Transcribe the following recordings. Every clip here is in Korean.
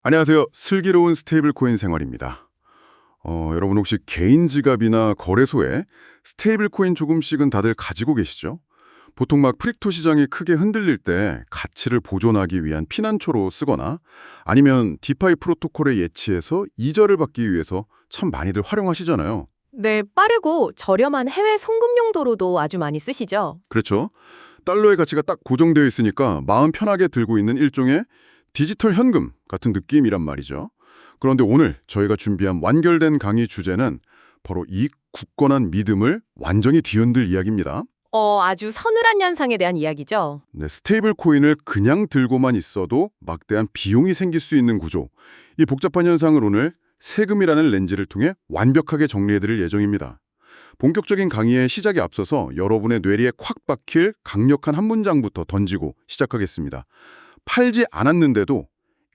안녕하세요. 슬기로운 스테이블 코인 생활입니다. 여러분 혹시 개인 지갑이나 거래소에 스테이블 코인 조금씩은 다들 가지고 계시죠? 보통 막 크립토 시장이 크게 흔들릴 때 가치를 보존하기 위한 피난처로 쓰거나 아니면 디파이 프로토콜에 예치해서 이자를 받기 위해서 참 많이들 활용하시잖아요. 네, 빠르고 저렴한 해외 송금 용도로도 아주 많이 쓰시죠. 그렇죠? 달러의 가치가 딱 고정되어 있으니까 마음 편하게 들고 있는 일종의 디지털 현금 같은 느낌이란 말이죠. 그런데 오늘 저희가 준비한 완결된 강의 주제는 바로 이 굳건한 믿음을 완전히 뒤흔들 이야기입니다. 아주 서늘한 현상에 대한 이야기죠. 네, 스테이블 코인을 그냥 들고만 있어도 막대한 비용이 생길 수 있는 구조. 이 복잡한 현상을 오늘 세금이라는 렌즈를 통해 완벽하게 정리해드릴 예정입니다. 본격적인 강의의 시작에 앞서서 여러분의 뇌리에 콱 박힐 강력한 한 문장부터 던지고 시작하겠습니다. 팔지 않았는데도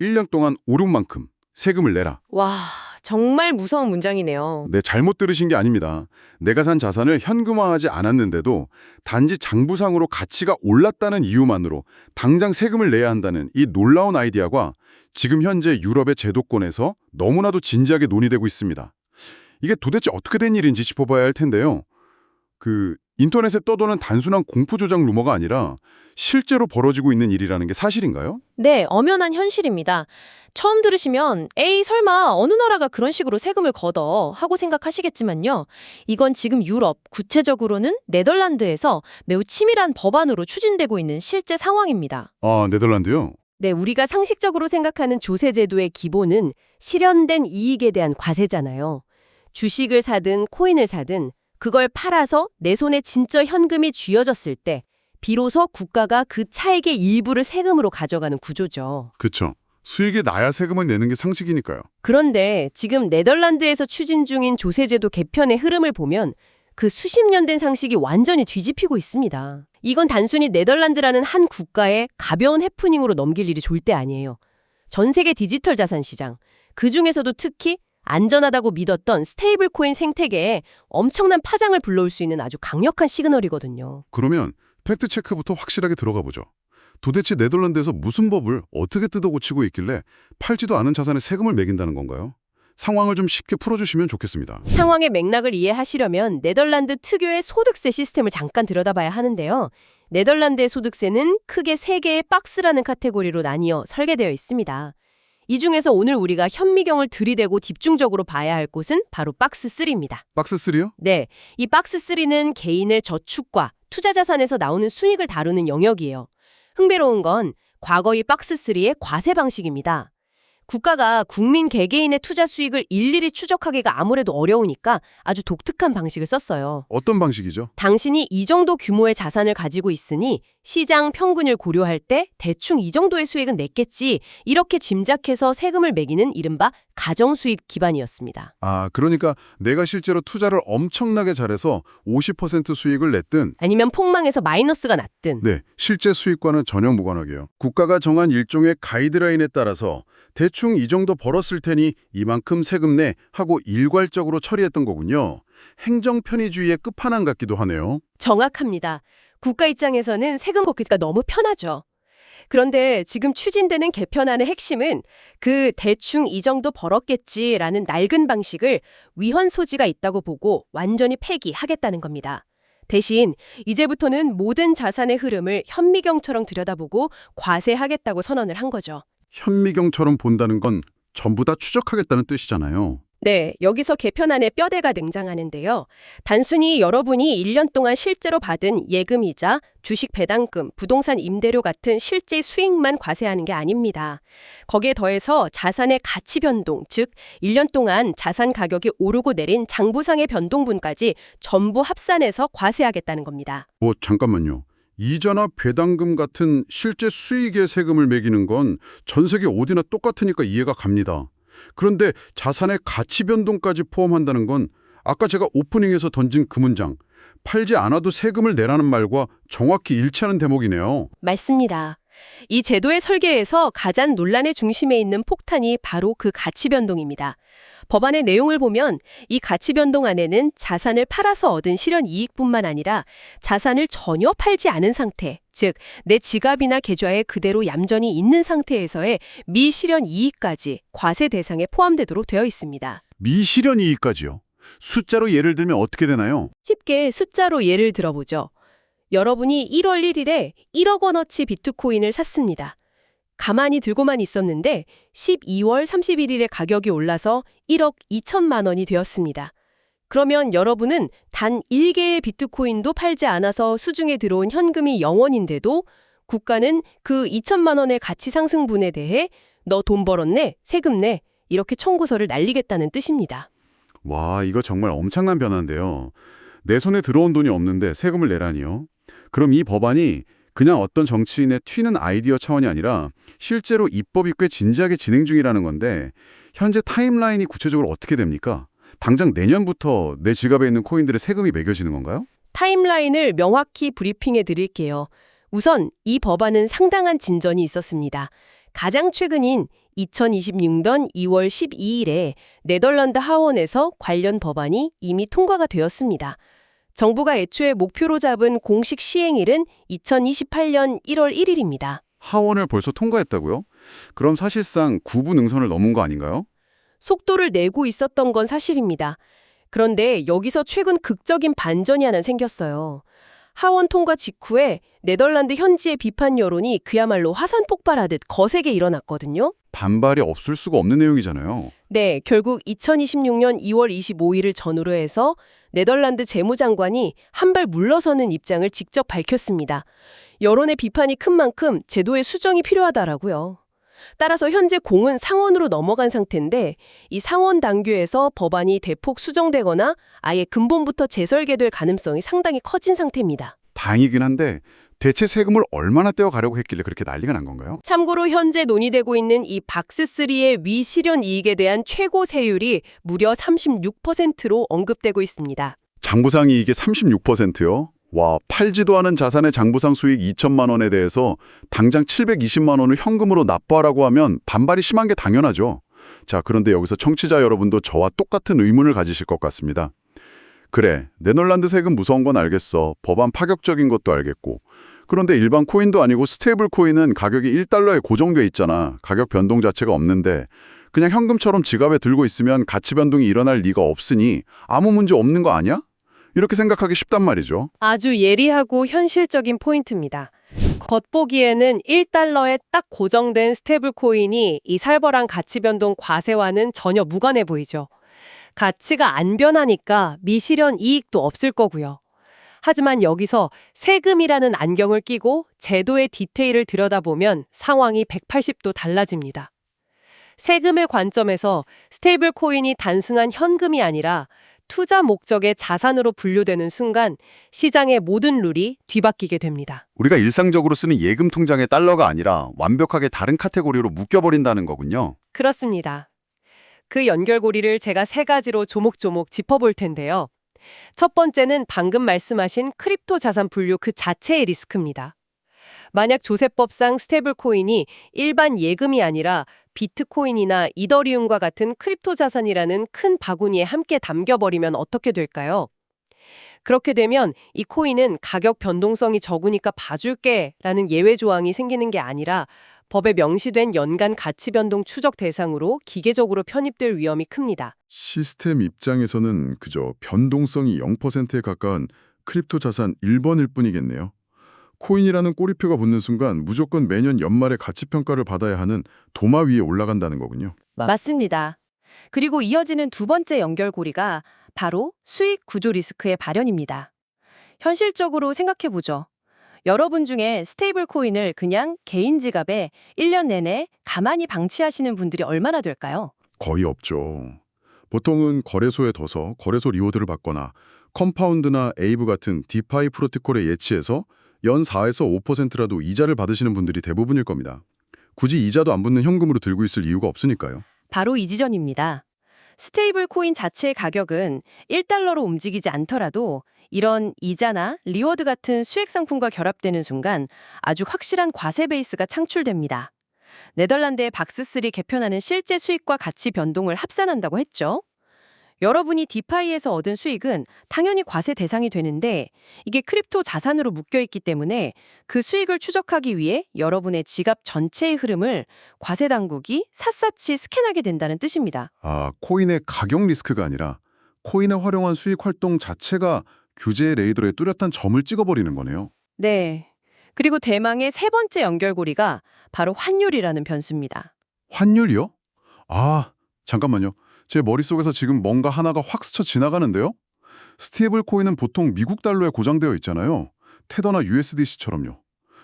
1년 동안 오른 만큼 세금을 내라. 와, 정말 무서운 문장이네요. 네, 잘못 들으신 게 아닙니다. 내가 산 자산을 현금화하지 않았는데도 단지 장부상으로 가치가 올랐다는 이유만으로 당장 세금을 내야 한다는 이 놀라운 아이디어가 지금 현재 유럽의 제도권에서 너무나도 진지하게 논의되고 있습니다. 이게 도대체 어떻게 된 일인지 짚어봐야 할 텐데요. 인터넷에 떠도는 단순한 공포조작 루머가 아니라 실제로 벌어지고 있는 일이라는 게 사실인가요? 네, 엄연한 현실입니다. 처음 들으시면 에이 설마 어느 나라가 그런 식으로 세금을 걷어 하고 생각하시겠지만요. 이건 지금 유럽, 구체적으로는 네덜란드에서 매우 치밀한 법안으로 추진되고 있는 실제 상황입니다. 아, 네덜란드요? 네, 우리가 상식적으로 생각하는 조세제도의 기본은 실현된 이익에 대한 과세잖아요. 주식을 사든 코인을 사든 그걸 팔아서 내 손에 진짜 현금이 쥐어졌을 때 비로소 국가가 그 차익의 일부를 세금으로 가져가는 구조죠. 그쵸. 수익이 나야 세금을 내는 게 상식이니까요. 그런데 지금 네덜란드에서 추진 중인 조세제도 개편의 흐름을 보면 그 수십 년 된 상식이 완전히 뒤집히고 있습니다. 이건 단순히 네덜란드라는 한 국가의 가벼운 해프닝으로 넘길 일이 절대 아니에요. 전 세계 디지털 자산 시장, 그중에서도 특히 안전하다고 믿었던 스테이블 코인 생태계에 엄청난 파장을 불러올 수 있는 아주 강력한 시그널이거든요. 그러면 팩트 체크부터 확실하게 들어가 보죠. 도대체 네덜란드에서 무슨 법을 어떻게 뜯어고치고 있길래 팔지도 않은 자산에 세금을 매긴다는 건가요? 상황을 좀 쉽게 풀어주시면 좋겠습니다. 상황의 맥락을 이해하시려면 네덜란드 특유의 소득세 시스템을 잠깐 들여다봐야 하는데요. 네덜란드의 소득세는 크게 세 개의 박스라는 카테고리로 나뉘어 설계되어 있습니다. 이 중에서 오늘 우리가 현미경을 들이대고 집중적으로 봐야 할 곳은 바로 박스 3입니다. 박스 3요? 네, 이 박스 3는 개인의 저축과 투자 자산에서 나오는 수익을 다루는 영역이에요. 흥미로운 건 과거 이 박스 3의 과세 방식입니다. 국가가 국민 개개인의 투자 수익을 일일이 추적하기가 아무래도 어려우니까 아주 독특한 방식을 썼어요. 어떤 방식이죠? 당신이 이 정도 규모의 자산을 가지고 있으니 시장 평균을 고려할 때 대충 이 정도의 수익은 냈겠지, 이렇게 짐작해서 세금을 매기는 이른바 가정수익 기반이었습니다. 아, 그러니까 내가 실제로 투자를 엄청나게 잘해서 50% 수익을 냈든 아니면 폭망해서 마이너스가 났든. 네, 실제 수익과는 전혀 무관하게요. 국가가 정한 일종의 가이드라인에 따라서 대충 이 정도 벌었을 테니 이만큼 세금 내 하고 일괄적으로 처리했던 거군요. 행정 편의주의의 끝판왕 같기도 하네요. 정확합니다. 국가 입장에서는 세금 걷기가 너무 편하죠. 그런데 지금 추진되는 개편안의 핵심은 그 대충 이 정도 벌었겠지라는 낡은 방식을 위헌 소지가 있다고 보고 완전히 폐기하겠다는 겁니다. 대신 이제부터는 모든 자산의 흐름을 현미경처럼 들여다보고 과세하겠다고 선언을 한 거죠. 현미경처럼 본다는 건 전부 다 추적하겠다는 뜻이잖아요. 네, 여기서 개편안의 뼈대가 등장하는데요. 단순히 여러분이 1년 동안 실제로 받은 예금이자 주식 배당금, 부동산 임대료 같은 실제 수익만 과세하는 게 아닙니다. 거기에 더해서 자산의 가치 변동, 즉 1년 동안 자산 가격이 오르고 내린 장부상의 변동분까지 전부 합산해서 과세하겠다는 겁니다. 잠깐만요. 이자나 배당금 같은 실제 수익의 세금을 매기는 건 전 세계 어디나 똑같으니까 이해가 갑니다. 그런데 자산의 가치 변동까지 포함한다는 건 아까 제가 오프닝에서 던진 그 문장, 팔지 않아도 세금을 내라는 말과 정확히 일치하는 대목이네요. 맞습니다. 이 제도의 설계에서 가장 논란의 중심에 있는 폭탄이 바로 그 가치 변동입니다. 법안의 내용을 보면 이 가치 변동 안에는 자산을 팔아서 얻은 실현 이익뿐만 아니라 자산을 전혀 팔지 않은 상태, 즉 내 지갑이나 계좌에 그대로 얌전히 있는 상태에서의 미실현 이익까지 과세 대상에 포함되도록 되어 있습니다. 미실현 이익까지요. 숫자로 예를 들면 어떻게 되나요? 쉽게 숫자로 예를 들어보죠. 여러분이 1월 1일에 1억 원어치 비트코인을 샀습니다. 가만히 들고만 있었는데 12월 31일에 가격이 올라서 1억 2천만 원이 되었습니다. 그러면 여러분은 단 1개의 비트코인도 팔지 않아서 수중에 들어온 현금이 0원인데도 국가는 그 2천만 원의 가치 상승분에 대해 너 돈 벌었네, 세금 내, 이렇게 청구서를 날리겠다는 뜻입니다. 와, 이거 정말 엄청난 변화인데요. 내 손에 들어온 돈이 없는데 세금을 내라니요. 그럼 이 법안이 그냥 어떤 정치인의 튀는 아이디어 차원이 아니라 실제로 입법이 꽤 진지하게 진행 중이라는 건데 현재 타임라인이 구체적으로 어떻게 됩니까? 당장 내년부터 내 지갑에 있는 코인들의 세금이 매겨지는 건가요? 타임라인을 명확히 브리핑해 드릴게요. 우선 이 법안은 상당한 진전이 있었습니다. 가장 최근인 2026년 2월 12일에 네덜란드 하원에서 관련 법안이 이미 통과가 되었습니다. 정부가 애초에 목표로 잡은 공식 시행일은 2028년 1월 1일입니다. 하원을 벌써 통과했다고요? 그럼 사실상 구부 능선을 넘은 거 아닌가요? 속도를 내고 있었던 건 사실입니다. 그런데 여기서 최근 극적인 반전이 하나 생겼어요. 하원 통과 직후에 네덜란드 현지의 비판 여론이 그야말로 화산 폭발하듯 거세게 일어났거든요. 반발이 없을 수가 없는 내용이잖아요. 네, 결국 2026년 2월 25일을 전후로 해서 네덜란드 재무장관이 한 발 물러서는 입장을 직접 밝혔습니다. 여론의 비판이 큰 만큼 제도의 수정이 필요하다라고요. 따라서 현재 공은 상원으로 넘어간 상태인데 이 상원 당규에서 법안이 대폭 수정되거나 아예 근본부터 재설계될 가능성이 상당히 커진 상태입니다. 다행이긴 한데 대체 세금을 얼마나 떼어가려고 했길래 그렇게 난리가 난 건가요? 참고로 현재 논의되고 있는 이 박스3의 미실현 이익에 대한 최고 세율이 무려 36%로 언급되고 있습니다. 장부상 이익의 36%요? 와, 팔지도 않은 자산의 장부상 수익 2천만 원에 대해서 당장 720만 원을 현금으로 납부하라고 하면 반발이 심한 게 당연하죠. 자, 그런데 여기서 청취자 여러분도 저와 똑같은 의문을 가지실 것 같습니다. 그래, 네덜란드 세금 무서운 건 알겠어. 법안 파격적인 것도 알겠고. 그런데 일반 코인도 아니고 스테이블 코인은 가격이 1달러에 고정돼 있잖아. 가격 변동 자체가 없는데 그냥 현금처럼 지갑에 들고 있으면 가치 변동이 일어날 리가 없으니 아무 문제 없는 거 아니야? 이렇게 생각하기 쉽단 말이죠. 아주 예리하고 현실적인 포인트입니다. 겉보기에는 1달러에 딱 고정된 스테이블 코인이 이 살벌한 가치 변동 과세와는 전혀 무관해 보이죠. 가치가 안 변하니까 미실현 이익도 없을 거고요. 하지만 여기서 세금이라는 안경을 끼고 제도의 디테일을 들여다보면 상황이 180도 달라집니다. 세금의 관점에서 스테이블 코인이 단순한 현금이 아니라 투자 목적의 자산으로 분류되는 순간 시장의 모든 룰이 뒤바뀌게 됩니다. 우리가 일상적으로 쓰는 예금 통장의 달러가 아니라 완벽하게 다른 카테고리로 묶여버린다는 거군요. 그렇습니다. 그 연결고리를 제가 세 가지로 조목조목 짚어볼 텐데요. 첫 번째는 방금 말씀하신 크립토 자산 분류 그 자체의 리스크입니다. 만약 조세법상 스테이블 코인이 일반 예금이 아니라 비트코인이나 이더리움과 같은 크립토 자산이라는 큰 바구니에 함께 담겨버리면 어떻게 될까요? 그렇게 되면 이 코인은 가격 변동성이 적으니까 봐줄게 라는 예외 조항이 생기는 게 아니라 법에 명시된 연간 가치 변동 추적 대상으로 기계적으로 편입될 위험이 큽니다. 시스템 입장에서는 그저 변동성이 0%에 가까운 크립토 자산 1번일 뿐이겠네요. 코인이라는 꼬리표가 붙는 순간 무조건 매년 연말에 가치평가를 받아야 하는 도마 위에 올라간다는 거군요. 맞습니다. 그리고 이어지는 두 번째 연결고리가 바로 수익 구조 리스크의 발현입니다. 현실적으로 생각해보죠. 여러분 중에 스테이블 코인을 그냥 개인 지갑에 1년 내내 가만히 방치하시는 분들이 얼마나 될까요? 거의 없죠. 보통은 거래소에 둬서 거래소 리워드를 받거나 컴파운드나 에이브 같은 디파이 프로토콜에 예치해서 연 4에서 5%라도 이자를 받으시는 분들이 대부분일 겁니다. 굳이 이자도 안 붙는 현금으로 들고 있을 이유가 없으니까요. 바로 이 지점입니다. 스테이블 코인 자체의 가격은 1달러로 움직이지 않더라도 이런 이자나 리워드 같은 수익 상품과 결합되는 순간 아주 확실한 과세 베이스가 창출됩니다. 네덜란드의 박스3 개편하는 실제 수익과 가치 변동을 합산한다고 했죠. 여러분이 디파이에서 얻은 수익은 당연히 과세 대상이 되는데 이게 크립토 자산으로 묶여있기 때문에 그 수익을 추적하기 위해 여러분의 지갑 전체의 흐름을 과세 당국이 샅샅이 스캔하게 된다는 뜻입니다. 아, 코인의 가격 리스크가 아니라 코인을 활용한 수익 활동 자체가 규제의 레이더에 뚜렷한 점을 찍어버리는 거네요. 네. 그리고 대망의 세 번째 연결고리가 바로 환율이라는 변수입니다. 환율이요? 아, 잠깐만요. 제 머릿속에서 지금 뭔가 하나가 확 스쳐 지나가는데요? 스테이블 코인은 보통 미국 달러에 고정되어 있잖아요. 테더나 USDC처럼요.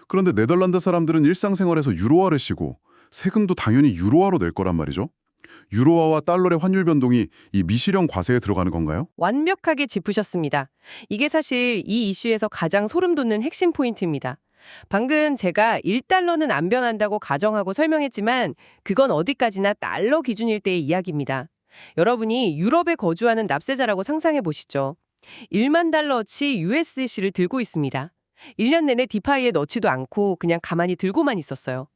그런데 네덜란드 사람들은 일상생활에서 유로화를 쓰고 세금도 당연히 유로화로 낼 거란 말이죠. 유로화와 달러의 환율 변동이 이 미실현 과세에 들어가는 건가요? 완벽하게 짚으셨습니다. 이게 사실 이 이슈에서 가장 소름 돋는 핵심 포인트입니다. 방금 제가 1달러는 안 변한다고 가정하고 설명했지만 그건 어디까지나 달러 기준일 때의 이야기입니다. 여러분이 유럽에 거주하는 납세자라고 상상해 보시죠. 1만 달러어치 USDC를 들고 있습니다. 1년 내내 디파이에 넣지도 않고 그냥 가만히 들고만 있었어요.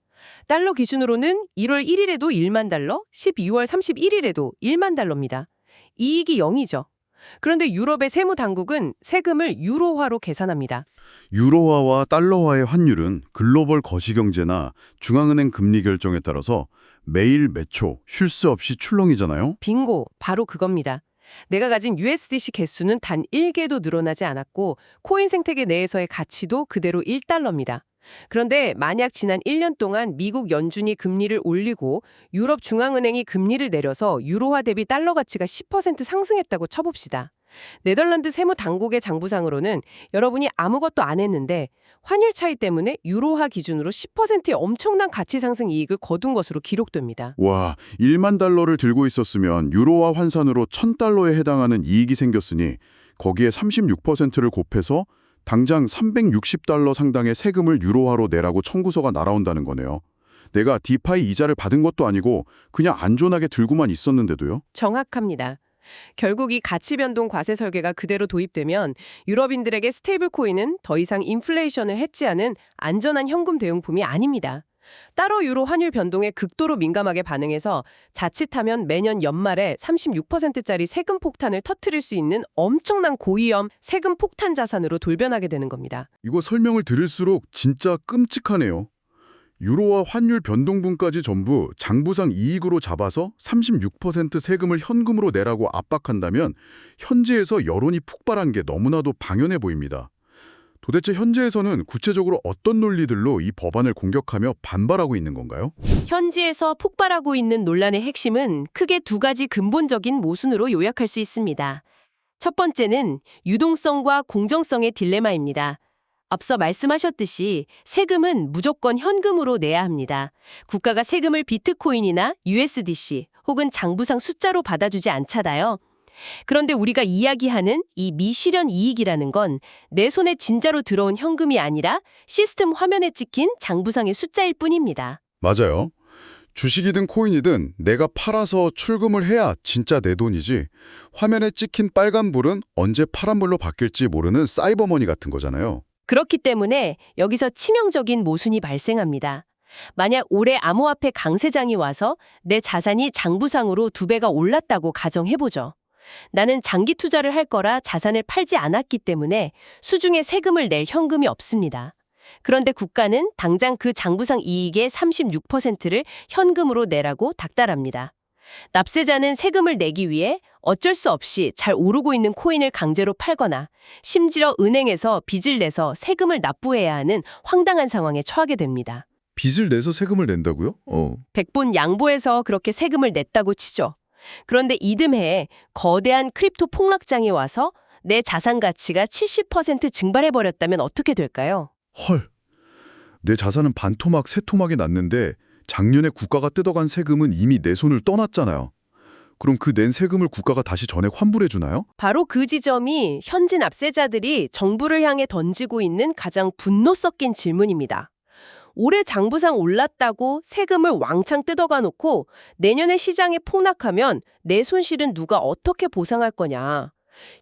달러 기준으로는 1월 1일에도 1만 달러, 12월 31일에도 1만 달러입니다. 이익이 0이죠. 그런데 유럽의 세무 당국은 세금을 유로화로 계산합니다. 유로화와 달러화의 환율은 글로벌 거시경제나 중앙은행 금리 결정에 따라서 매일 매초 쉴 새 없이 출렁이잖아요. 빙고, 바로 그겁니다. 내가 가진 USDC 개수는 단 1개도 늘어나지 않았고 코인 생태계 내에서의 가치도 그대로 1달러입니다. 그런데 만약 지난 1년 동안 미국 연준이 금리를 올리고 유럽 중앙은행이 금리를 내려서 유로화 대비 달러 가치가 10% 상승했다고 쳐봅시다. 네덜란드 세무 당국의 장부상으로는 여러분이 아무것도 안 했는데 환율 차이 때문에 유로화 기준으로 10%의 엄청난 가치 상승 이익을 거둔 것으로 기록됩니다. 와, 1만 달러를 들고 있었으면 유로화 환산으로 1,000달러에 해당하는 이익이 생겼으니 거기에 36%를 곱해서 당장 360달러 상당의 세금을 유로화로 내라고 청구서가 날아온다는 거네요. 내가 디파이 이자를 받은 것도 아니고 그냥 안전하게 들고만 있었는데도요. 정확합니다. 결국 이 가치 변동 과세 설계가 그대로 도입되면 유럽인들에게 스테이블 코인은 더 이상 인플레이션을 해치하는 안전한 현금 대용품이 아닙니다. 따로 유로 환율 변동에 극도로 민감하게 반응해서 자칫하면 매년 연말에 36%짜리 세금 폭탄을 터뜨릴 수 있는 엄청난 고위험 세금 폭탄 자산으로 돌변하게 되는 겁니다. 이거 설명을 들을수록 진짜 끔찍하네요. 유로와 환율 변동분까지 전부 장부상 이익으로 잡아서 36% 세금을 현금으로 내라고 압박한다면 현지에서 여론이 폭발한 게 너무나도 방연해 보입니다. 도대체 현지에서는 구체적으로 어떤 논리들로 이 법안을 공격하며 반발하고 있는 건가요? 현지에서 폭발하고 있는 논란의 핵심은 크게 두 가지 근본적인 모순으로 요약할 수 있습니다. 첫 번째는 유동성과 공정성의 딜레마입니다. 앞서 말씀하셨듯이 세금은 무조건 현금으로 내야 합니다. 국가가 세금을 비트코인이나 USDC 혹은 장부상 숫자로 받아주지 않잖아요. 그런데 우리가 이야기하는 이 미실현 이익이라는 건 내 손에 진짜로 들어온 현금이 아니라 시스템 화면에 찍힌 장부상의 숫자일 뿐입니다. 맞아요. 주식이든 코인이든 내가 팔아서 출금을 해야 진짜 내 돈이지 화면에 찍힌 빨간불은 언제 파란불로 바뀔지 모르는 사이버머니 같은 거잖아요. 그렇기 때문에 여기서 치명적인 모순이 발생합니다. 만약 올해 암호화폐 강세장이 와서 내 자산이 장부상으로 2배가 올랐다고 가정해보죠. 나는 장기 투자를 할 거라 자산을 팔지 않았기 때문에 수중에 세금을 낼 현금이 없습니다. 그런데 국가는 당장 그 장부상 이익의 36%를 현금으로 내라고 닥달합니다. 납세자는 세금을 내기 위해 어쩔 수 없이 잘 오르고 있는 코인을 강제로 팔거나 심지어 은행에서 빚을 내서 세금을 납부해야 하는 황당한 상황에 처하게 됩니다. 빚을 내서 세금을 낸다고요? 백본 양보해서 그렇게 세금을 냈다고 치죠. 그런데 이듬해에 거대한 크립토 폭락장이 와서 내 자산 가치가 70% 증발해버렸다면 어떻게 될까요? 헐, 내 자산은 반토막, 세토막이 났는데 작년에 국가가 뜯어간 세금은 이미 내 손을 떠났잖아요. 그럼 그 낸 세금을 국가가 다시 전액 환불해 주나요? 바로 그 지점이 현지 납세자들이 정부를 향해 던지고 있는 가장 분노 섞인 질문입니다. 올해 장부상 올랐다고 세금을 왕창 뜯어가 놓고 내년에 시장이 폭락하면 내 손실은 누가 어떻게 보상할 거냐.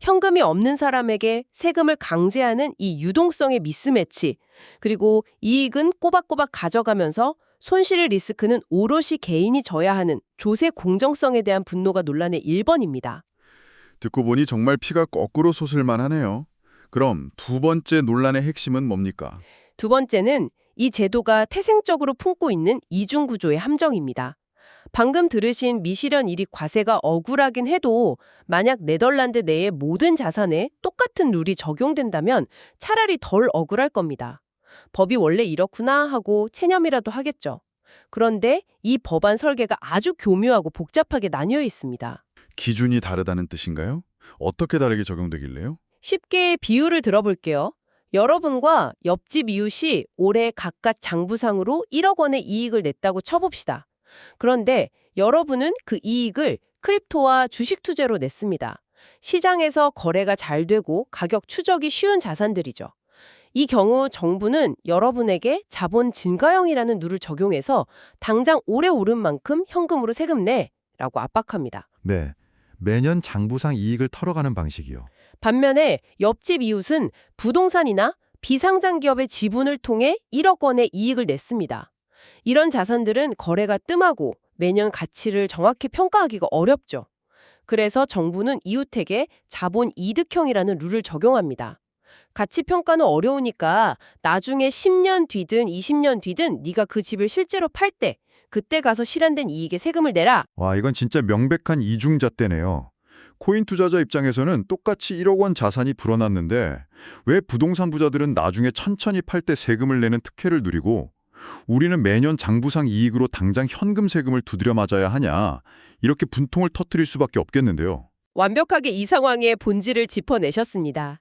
현금이 없는 사람에게 세금을 강제하는 이 유동성의 미스매치, 그리고 이익은 꼬박꼬박 가져가면서 손실의 리스크는 오롯이 개인이 져야 하는 조세 공정성에 대한 분노가 논란의 1번입니다. 듣고 보니 정말 피가 거꾸로 솟을만 하네요. 그럼 두 번째 논란의 핵심은 뭡니까? 두 번째는 이 제도가 태생적으로 품고 있는 이중구조의 함정입니다. 방금 들으신 미실현 1위 과세가 억울하긴 해도 만약 네덜란드 내의 모든 자산에 똑같은 룰이 적용된다면 차라리 덜 억울할 겁니다. 법이 원래 이렇구나 하고 체념이라도 하겠죠. 그런데 이 법안 설계가 아주 교묘하고 복잡하게 나뉘어 있습니다. 기준이 다르다는 뜻인가요? 어떻게 다르게 적용되길래요? 쉽게 비유를 들어볼게요. 여러분과 옆집 이웃이 올해 각각 장부상으로 1억 원의 이익을 냈다고 쳐봅시다. 그런데 여러분은 그 이익을 크립토와 주식 투자로 냈습니다. 시장에서 거래가 잘 되고 가격 추적이 쉬운 자산들이죠. 이 경우 정부는 여러분에게 자본 증가형이라는 룰을 적용해서 당장 올해 오른 만큼 현금으로 세금 내라고 압박합니다. 네, 매년 장부상 이익을 털어가는 방식이요. 반면에 옆집 이웃은 부동산이나 비상장 기업의 지분을 통해 1억 원의 이익을 냈습니다. 이런 자산들은 거래가 뜸하고 매년 가치를 정확히 평가하기가 어렵죠. 그래서 정부는 이웃에게 자본 이득형이라는 룰을 적용합니다. 가치 평가는 어려우니까 나중에 10년 뒤든 20년 뒤든 네가 그 집을 실제로 팔 때 그때 가서 실현된 이익에 세금을 내라. 와, 이건 진짜 명백한 이중잣대네요. 코인 투자자 입장에서는 똑같이 1억 원 자산이 불어났는데 왜 부동산 부자들은 나중에 천천히 팔 때 세금을 내는 특혜를 누리고 우리는 매년 장부상 이익으로 당장 현금 세금을 두드려 맞아야 하냐, 이렇게 분통을 터뜨릴 수밖에 없겠는데요. 완벽하게 이 상황의 본질을 짚어내셨습니다.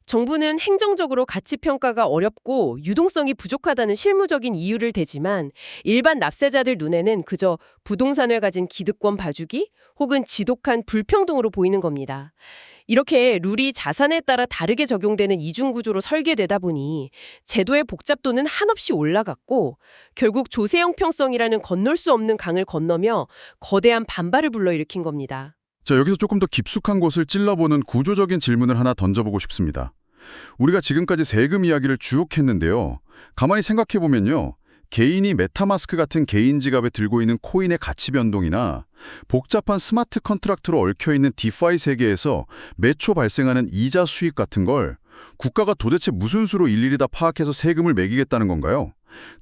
정부는 행정적으로 가치 평가가 어렵고 유동성이 부족하다는 실무적인 이유를 대지만 일반 납세자들 눈에는 그저 부동산을 가진 기득권 봐주기 혹은 지독한 불평등으로 보이는 겁니다. 이렇게 룰이 자산에 따라 다르게 적용되는 이중구조로 설계되다 보니 제도의 복잡도는 한없이 올라갔고 결국 조세 형평성이라는 건널 수 없는 강을 건너며 거대한 반발을 불러일으킨 겁니다. 자, 여기서 조금 더 깊숙한 곳을 찔러보는 구조적인 질문을 하나 던져보고 싶습니다. 우리가 지금까지 세금 이야기를 쭉 했는데요. 가만히 생각해보면요. 개인이 메타마스크 같은 개인 지갑에 들고 있는 코인의 가치 변동이나 복잡한 스마트 컨트랙트로 얽혀있는 디파이 세계에서 매초 발생하는 이자 수익 같은 걸 국가가 도대체 무슨 수로 일일이 다 파악해서 세금을 매기겠다는 건가요?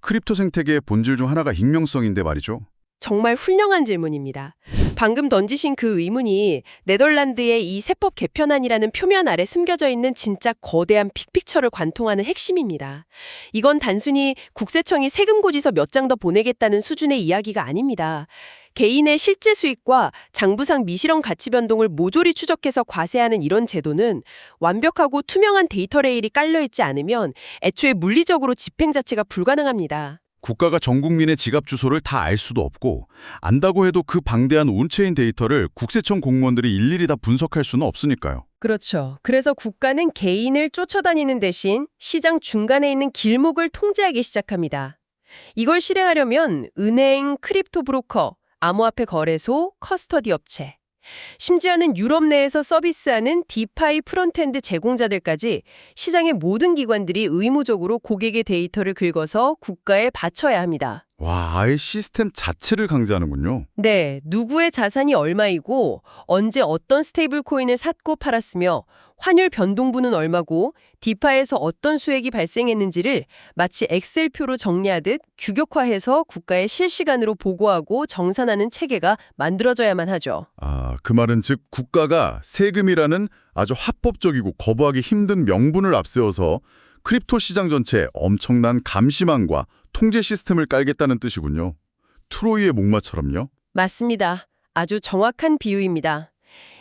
크립토 생태계의 본질 중 하나가 익명성인데 말이죠. 정말 훌륭한 질문입니다. 방금 던지신 그 의문이 네덜란드의 이 세법 개편안이라는 표면 아래 숨겨져 있는 진짜 거대한 빅픽처를 관통하는 핵심입니다. 이건 단순히 국세청이 세금 고지서 몇 장 더 보내겠다는 수준의 이야기가 아닙니다. 개인의 실제 수익과 장부상 미실현 가치 변동을 모조리 추적해서 과세하는 이런 제도는 완벽하고 투명한 데이터 레일이 깔려있지 않으면 애초에 물리적으로 집행 자체가 불가능합니다. 국가가 전 국민의 지갑 주소를 다 알 수도 없고 안다고 해도 그 방대한 온체인 데이터를 국세청 공무원들이 일일이 다 분석할 수는 없으니까요. 그렇죠. 그래서 국가는 개인을 쫓아다니는 대신 시장 중간에 있는 길목을 통제하기 시작합니다. 이걸 실행하려면 은행, 크립토 브로커, 암호화폐 거래소, 커스터디 업체, 심지어는 유럽 내에서 서비스하는 디파이 프론트엔드 제공자들까지 시장의 모든 기관들이 의무적으로 고객의 데이터를 긁어서 국가에 바쳐야 합니다. 와, 아예 시스템 자체를 강제하는군요. 네, 누구의 자산이 얼마이고 언제 어떤 스테이블 코인을 샀고 팔았으며 환율 변동분은 얼마고 디파에서 어떤 수익이 발생했는지를 마치 엑셀표로 정리하듯 규격화해서 국가에 실시간으로 보고하고 정산하는 체계가 만들어져야만 하죠. 아, 그 말은 즉 국가가 세금이라는 아주 합법적이고 거부하기 힘든 명분을 앞세워서 크립토 시장 전체에 엄청난 감시망과 통제 시스템을 깔겠다는 뜻이군요. 트로이의 목마처럼요. 맞습니다. 아주 정확한 비유입니다.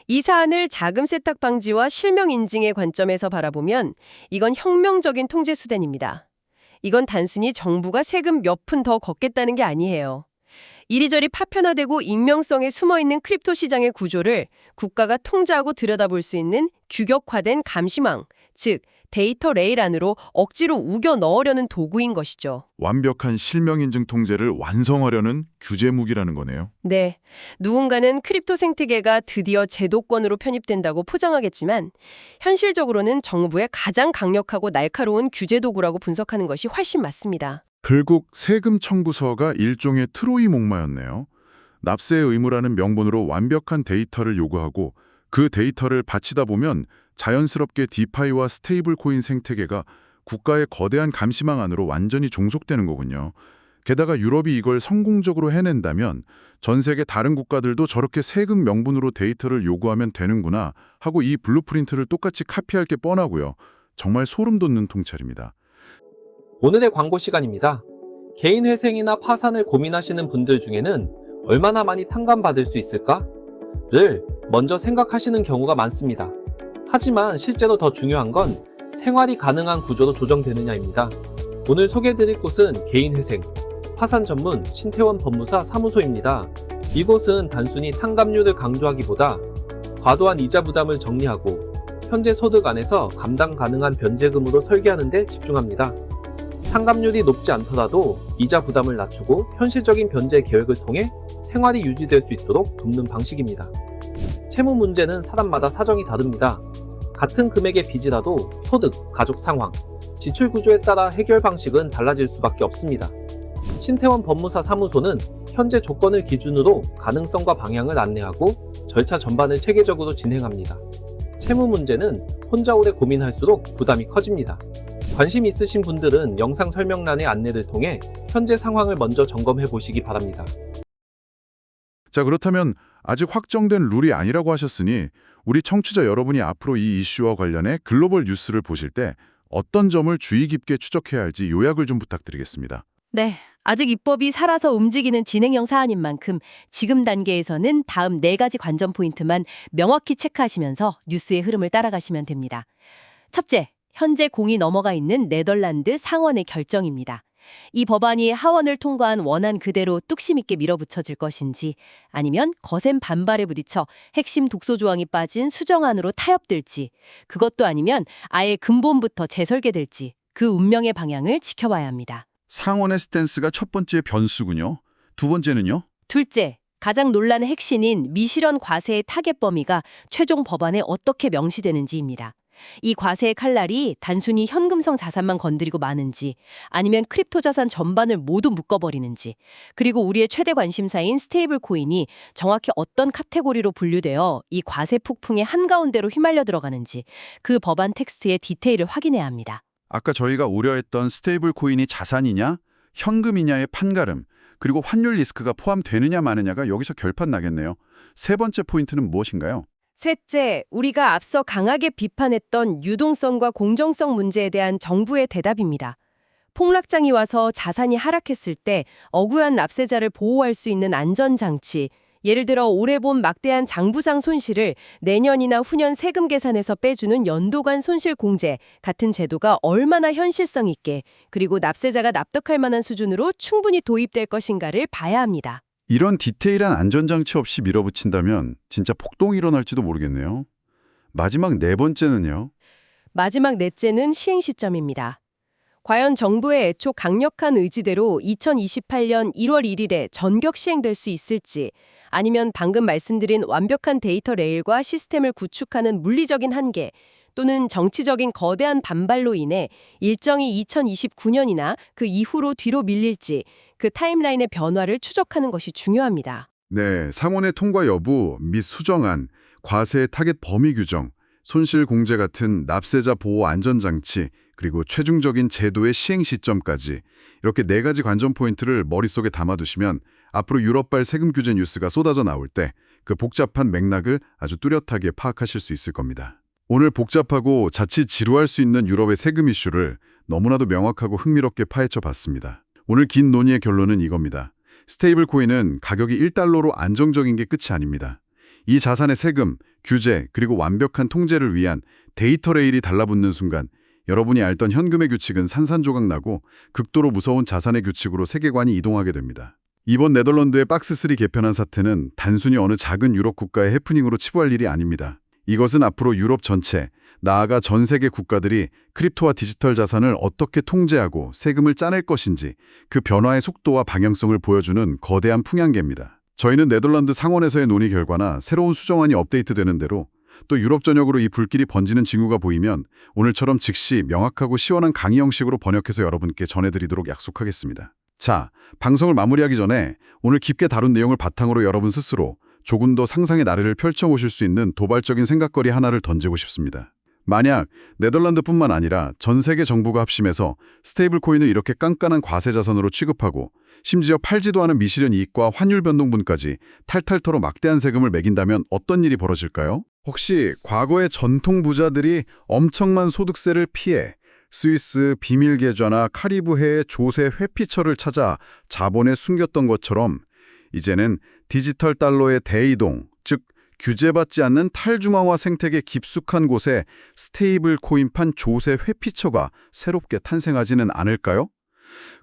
이 사안을 자금 세탁 방지와 실명 인증의 관점에서 바라보면 이건 혁명적인 통제 수단입니다. 이건 단순히 정부가 세금 몇 푼 더 걷겠다는 게 아니에요. 이리저리 파편화되고 익명성에 숨어있는 크립토 시장의 구조를 국가가 통제하고 들여다볼 수 있는 규격화된 감시망, 즉 데이터 레일 안으로 억지로 우겨 넣으려는 도구인 것이죠. 완벽한 실명인증 통제를 완성하려는 규제 무기라는 거네요. 네, 누군가는 크립토 생태계가 드디어 제도권으로 편입된다고 포장하겠지만 현실적으로는 정부의 가장 강력하고 날카로운 규제 도구라고 분석하는 것이 훨씬 맞습니다. 결국 세금 청구서가 일종의 트로이 목마였네요. 납세의 의무라는 명분으로 완벽한 데이터를 요구하고 그 데이터를 바치다 보면 자연스럽게 디파이와 스테이블 코인 생태계가 국가의 거대한 감시망 안으로 완전히 종속되는 거군요. 게다가 유럽이 이걸 성공적으로 해낸다면 전 세계 다른 국가들도 저렇게 세금 명분으로 데이터를 요구하면 되는구나 하고 이 블루프린트를 똑같이 카피할 게 뻔하고요. 정말 소름 돋는 통찰입니다. 오늘의 광고 시간입니다. 개인 회생이나 파산을 고민하시는 분들 중에는 얼마나 많이 탕감받을 수 있을까?를 먼저 생각하시는 경우가 많습니다. 하지만 실제로 더 중요한 건 생활이 가능한 구조로 조정되느냐입니다. 오늘 소개해드릴 곳은 개인회생, 파산 전문 신태원 법무사 사무소입니다. 이곳은 단순히 탕감률을 강조하기보다 과도한 이자 부담을 정리하고 현재 소득 안에서 감당 가능한 변제금으로 설계하는 데 집중합니다. 탕감률이 높지 않더라도 이자 부담을 낮추고 현실적인 변제 계획을 통해 생활이 유지될 수 있도록 돕는 방식입니다. 채무 문제는 사람마다 사정이 다릅니다. 같은 금액의 빚이라도 소득, 가족 상황, 지출 구조에 따라 해결 방식은 달라질 수밖에 없습니다. 신태원 법무사 사무소는 현재 조건을 기준으로 가능성과 방향을 안내하고 절차 전반을 체계적으로 진행합니다. 채무 문제는 혼자 오래 고민할수록 부담이 커집니다. 관심 있으신 분들은 영상 설명란의 안내를 통해 현재 상황을 먼저 점검해 보시기 바랍니다. 자, 그렇다면 아직 확정된 룰이 아니라고 하셨으니 우리 청취자 여러분이 앞으로 이 이슈와 관련해 글로벌 뉴스를 보실 때 어떤 점을 주의 깊게 추적해야 할지 요약을 좀 부탁드리겠습니다. 네, 아직 입법이 살아서 움직이는 진행형 사안인 만큼 지금 단계에서는 다음 4가지 관전 포인트만 명확히 체크하시면서 뉴스의 흐름을 따라가시면 됩니다. 첫째, 현재 공이 넘어가 있는 네덜란드 상원의 결정입니다. 이 법안이 하원을 통과한 원안 그대로 뚝심 있게 밀어붙여질 것인지 아니면 거센 반발에 부딪혀 핵심 독소 조항이 빠진 수정안으로 타협될지 그것도 아니면 아예 근본부터 재설계될지 그 운명의 방향을 지켜봐야 합니다. 상원의 스탠스가 첫 번째 변수군요. 두 번째는요? 둘째, 가장 논란의 핵심인 미실현 과세의 타겟 범위가 최종 법안에 어떻게 명시되는지입니다. 이 과세의 칼날이 단순히 현금성 자산만 건드리고 마는지 아니면 크립토 자산 전반을 모두 묶어버리는지 그리고 우리의 최대 관심사인 스테이블 코인이 정확히 어떤 카테고리로 분류되어 이 과세 폭풍의 한가운데로 휘말려 들어가는지 그 법안 텍스트의 디테일을 확인해야 합니다. 아까 저희가 우려했던 스테이블 코인이 자산이냐, 현금이냐의 판가름, 그리고 환율 리스크가 포함되느냐 마느냐가 여기서 결판 나겠네요. 세 번째 포인트는 무엇인가요? 셋째, 우리가 앞서 강하게 비판했던 유동성과 공정성 문제에 대한 정부의 대답입니다. 폭락장이 와서 자산이 하락했을 때 억울한 납세자를 보호할 수 있는 안전장치, 예를 들어 올해 본 막대한 장부상 손실을 내년이나 후년 세금 계산에서 빼주는 연도간 손실 공제 같은 제도가 얼마나 현실성 있게 그리고 납세자가 납득할 만한 수준으로 충분히 도입될 것인가를 봐야 합니다. 이런 디테일한 안전장치 없이 밀어붙인다면 진짜 폭동이 일어날지도 모르겠네요. 마지막 네 번째는요? 마지막 넷째는 시행 시점입니다. 과연 정부의 애초 강력한 의지대로 2028년 1월 1일에 전격 시행될 수 있을지 아니면 방금 말씀드린 완벽한 데이터 레일과 시스템을 구축하는 물리적인 한계 또는 정치적인 거대한 반발로 인해 일정이 2029년이나 그 이후로 뒤로 밀릴지 그 타임라인의 변화를 추적하는 것이 중요합니다. 네, 상원의 통과 여부 및 수정안, 과세 타겟 범위 규정, 손실 공제 같은 납세자 보호 안전장치, 그리고 최종적인 제도의 시행 시점까지 이렇게 4가지 관전 포인트를 머릿속에 담아두시면 앞으로 유럽발 세금 규제 뉴스가 쏟아져 나올 때 그 복잡한 맥락을 아주 뚜렷하게 파악하실 수 있을 겁니다. 오늘 복잡하고 자칫 지루할 수 있는 유럽의 세금 이슈를 너무나도 명확하고 흥미롭게 파헤쳐 봤습니다. 오늘 긴 논의의 결론은 이겁니다. 스테이블 코인은 가격이 1달러로 안정적인 게 끝이 아닙니다. 이 자산의 세금, 규제, 그리고 완벽한 통제를 위한 데이터 레일이 달라붙는 순간 여러분이 알던 현금의 규칙은 산산조각 나고 극도로 무서운 자산의 규칙으로 세계관이 이동하게 됩니다. 이번 네덜란드의 박스3 개편안 사태는 단순히 어느 작은 유럽 국가의 해프닝으로 치부할 일이 아닙니다. 이것은 앞으로 유럽 전체, 나아가 전 세계 국가들이 크립토와 디지털 자산을 어떻게 통제하고 세금을 짜낼 것인지 그 변화의 속도와 방향성을 보여주는 거대한 풍향계입니다. 저희는 네덜란드 상원에서의 논의 결과나 새로운 수정안이 업데이트되는 대로 또 유럽 전역으로 이 불길이 번지는 징후가 보이면 오늘처럼 즉시 명확하고 시원한 강의 형식으로 번역해서 여러분께 전해드리도록 약속하겠습니다. 자, 방송을 마무리하기 전에 오늘 깊게 다룬 내용을 바탕으로 여러분 스스로 조금 더 상상의 나래를 펼쳐보실 수 있는 도발적인 생각거리 하나를 던지고 싶습니다. 만약 네덜란드뿐만 아니라 전 세계 정부가 합심해서 스테이블 코인을 이렇게 깐깐한 과세 자산으로 취급하고 심지어 팔지도 않은 미실현 이익과 환율 변동분까지 탈탈 털어 막대한 세금을 매긴다면 어떤 일이 벌어질까요? 혹시 과거의 전통 부자들이 엄청난 소득세를 피해 스위스 비밀 계좌나 카리브해의 조세 회피처를 찾아 자본에 숨겼던 것처럼 이제는 디지털 달러의 대이동, 즉 규제받지 않는 탈중앙화 생태계 깊숙한 곳에 스테이블 코인판 조세 회피처가 새롭게 탄생하지는 않을까요?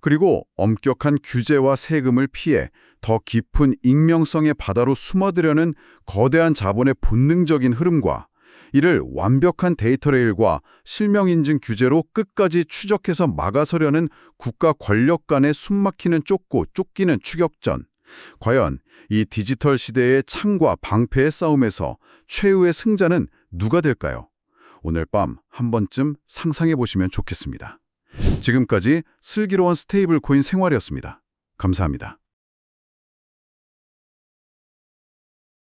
그리고 엄격한 규제와 세금을 피해 더 깊은 익명성의 바다로 숨어들려는 거대한 자본의 본능적인 흐름과 이를 완벽한 데이터 레일과 실명인증 규제로 끝까지 추적해서 막아서려는 국가 권력 간의 숨막히는 쫓고 쫓기는 추격전. 과연 이 디지털 시대의 창과 방패의 싸움에서 최후의 승자는 누가 될까요? 오늘 밤 한 번쯤 상상해 보시면 좋겠습니다. 지금까지 슬기로운 스테이블 코인 생활이었습니다. 감사합니다.